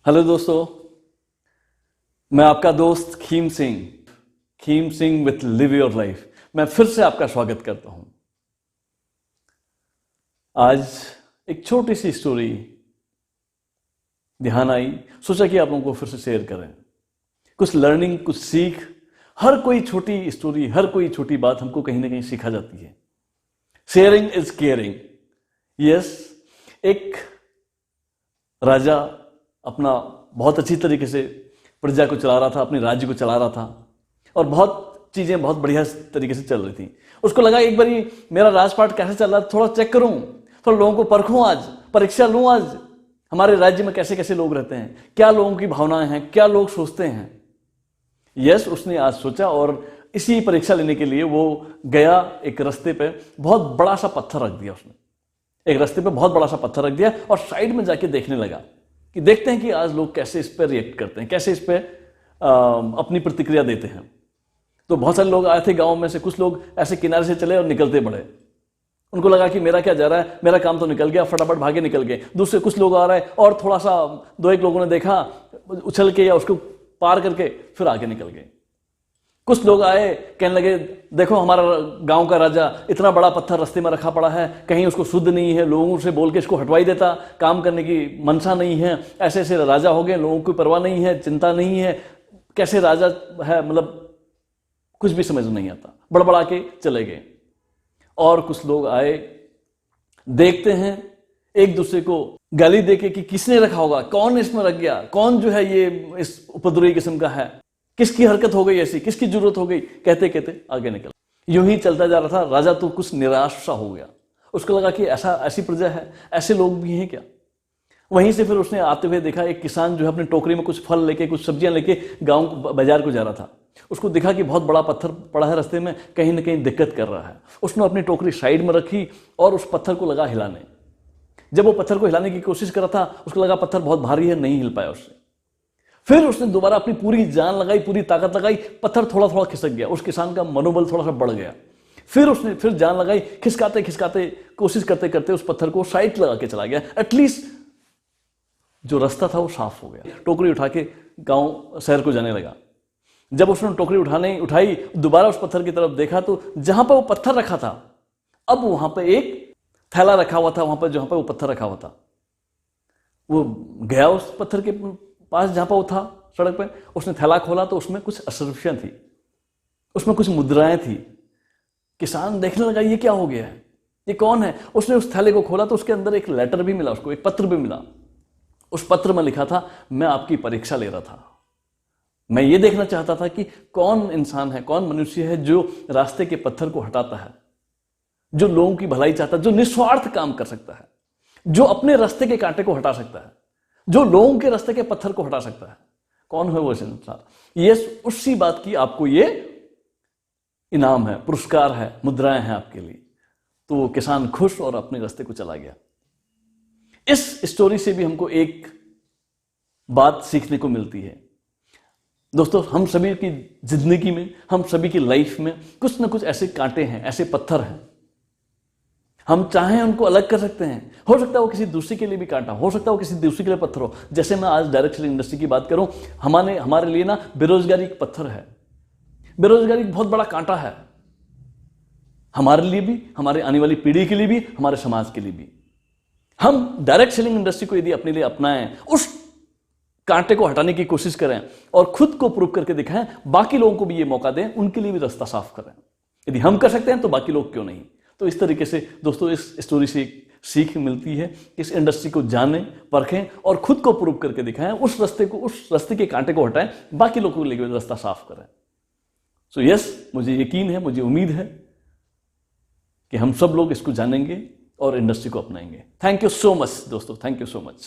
Hello दोस्तों, मैं आपका दोस्त Kheem Singh with live your life. मैं फिर से आपका स्वागत करता हूं। आज एक छोटी सी स्टोरी ध्यान आई, सोचा कि आप लोगों को फिर से शेयर करें। कुछ लर्निंग, कुछ सीख। हर कोई छोटी स्टोरी, हर कोई छोटी बात हमको कहीं ना कहीं सीखा जाती है। Sharing is caring. यस, एक राजा अपना बहुत अच्छी तरीके से प्रजा को चला रहा था, अपने राज्य को चला रहा था और बहुत चीजें बहुत बढ़िया तरीके से चल रही थी। उसको लगा एक बार मेरा राजपाट कैसे चल रहा है थोड़ा चेक करूं, थोड़ा लोगों को परखूं, आज परीक्षा लूं, आज हमारे राज्य में कैसे कैसे लोग रहते हैं, क्या लोगों की भावनाएं हैं, क्या लोग सोचते हैं। यस, उसने आज सोचा और इसी परीक्षा लेने के लिए वो गया। एक रास्ते पे बहुत बड़ा सा पत्थर रख दिया उसने, एक रास्ते पे बहुत बड़ा सा पत्थर रख दिया और साइड में जाके देखने लगा कि देखते हैं कि आज लोग कैसे इस पर रिएक्ट करते हैं, कैसे इस पर अपनी प्रतिक्रिया देते हैं। तो बहुत सारे लोग आए थे गांव में से, कुछ लोग ऐसे किनारे से चले और निकलते बढ़े। उनको लगा कि मेरा क्या जा रहा है, मेरा काम तो निकल गया, फटाफट भागे निकल गए। दूसरे कुछ लोग आ रहे हैं और थोड़ा सा दो एक लोगों ने देखा, उछल के या उसको पार करके फिर आगे निकल गए। कुछ लोग आए, कहने लगे देखो हमारा गांव का राजा इतना बड़ा पत्थर रास्ते में रखा पड़ा है, कहीं उसको शुद्ध नहीं है, लोगों से बोल के इसको हटवाई देता, काम करने की मनसा नहीं है, ऐसे ऐसे राजा हो गए, लोगों को परवाह नहीं है, चिंता नहीं है, कैसे राजा है, मतलब कुछ भी समझ नहीं आता, बड़बड़ा के चले गए। और कुछ लोग आए, देखते हैं एक दूसरे को गाली देके कि किसने रखा होगा, कौन इसमें रख गया, कौन जो है ये इस उपद्रवी किस्म का है, किसकी हरकत हो गई ऐसी, किसकी जरूरत हो गई, कहते कहते आगे निकल। यूं ही चलता जा रहा था। राजा तो कुछ निराश सा हो गया। उसको लगा कि ऐसी प्रजा है, ऐसे लोग भी हैं क्या। वहीं से फिर उसने आते हुए देखा एक किसान जो है अपनी टोकरी में कुछ फल लेके, कुछ सब्जियां लेके गांव बाजार को जा रहा था। उसको दिखा कि बहुत बड़ा पत्थर पड़ा है रास्ते में, कहीं ना कहीं दिक्कत कर रहा है। उसने अपनी टोकरी साइड में रखी और उस पत्थर को लगा हिलाने। जब वो पत्थर को हिलाने की कोशिश कर रहा था, उसको लगा पत्थर बहुत भारी है, नहीं हिल पाया उससे। फिर उसने दोबारा अपनी पूरी जान लगाई, पूरी ताकत लगाई, पत्थर थोड़ा थोड़ा खिसक गया। उस किसान का मनोबल थोड़ा सा बढ़ गया। फिर उसने फिर जान लगाई, खिसकाते खिसकाते कोशिश करते करते उस पत्थर को साइड लगा के चला गया। एटलीस्ट जो रास्ता था वो साफ हो गया। टोकरी उठा के गांव शहर को जाने लगा। जब उसने टोकरी उठाई, दोबारा उस पत्थर की तरफ देखा तो जहां पर वो पत्थर रखा था, अब वहां पर एक थैला रखा हुआ था। वहां पर जहां पर वो पत्थर रखा हुआ था, वो गया उस पत्थर के पास जहां पर वो था सड़क पे। उसने थैला खोला तो उसमें कुछ अशर्फियां थी, उसमें कुछ मुद्राएं थी। किसान देखने लगा ये क्या हो गया है, ये कौन है। उसने उस थैले को खोला तो उसके अंदर एक लेटर भी मिला, उसको एक पत्र भी मिला। उस पत्र में लिखा था, मैं आपकी परीक्षा ले रहा था, मैं ये देखना चाहता था कि कौन इंसान है, कौन मनुष्य है जो रास्ते के पत्थर को हटाता है, जो लोगों की भलाई चाहता है, जो निस्वार्थ काम कर सकता है, जो अपने रास्ते के कांटे को हटा सकता है, जो लोगों के रास्ते के पत्थर को हटा सकता है। कौन है वो इंसान। ये उसी बात की आपको ये इनाम है, पुरस्कार है, मुद्राएं हैं आपके लिए। तो वो किसान खुश और अपने रास्ते को चला गया। इस स्टोरी से भी हमको एक बात सीखने को मिलती है दोस्तों। हम सभी की जिंदगी में, हम सभी की लाइफ में कुछ ना कुछ ऐसे कांटे हैं, ऐसे पत्थर हैं। हम चाहें उनको अलग कर सकते हैं। हो सकता है वो किसी दूसरे के लिए भी कांटा, हो सकता है वो किसी दूसरे के लिए पत्थर हो। जैसे मैं आज डायरेक्ट सेलिंग इंडस्ट्री की बात करूं, हमारे लिए ना बेरोजगारी एक पत्थर है। बेरोजगारी एक बहुत बड़ा कांटा है, हमारे लिए भी, हमारे आने वाली पीढ़ी के लिए भी, हमारे समाज के लिए भी। हम डायरेक्ट सेलिंग इंडस्ट्री को यदि अपने लिए अपनाएं, उस कांटे को हटाने की कोशिश करें और खुद को प्रूव करके दिखाएं, बाकी लोगों को भी ये मौका दें, उनके लिए भी रास्ता साफ करें। यदि हम कर सकते हैं तो बाकी लोग क्यों नहीं। तो इस तरीके से दोस्तों इस स्टोरी से सीख मिलती है। इस इंडस्ट्री को जानें, परखें और खुद को प्रूव करके दिखाएं, उस रास्ते के कांटे को हटाएं, बाकी लोगों को लेकर रास्ता साफ करें। सो यस, मुझे यकीन है, मुझे उम्मीद है कि हम सब लोग इसको जानेंगे और इंडस्ट्री को अपनाएंगे। थैंक यू सो मच दोस्तों, थैंक यू सो मच।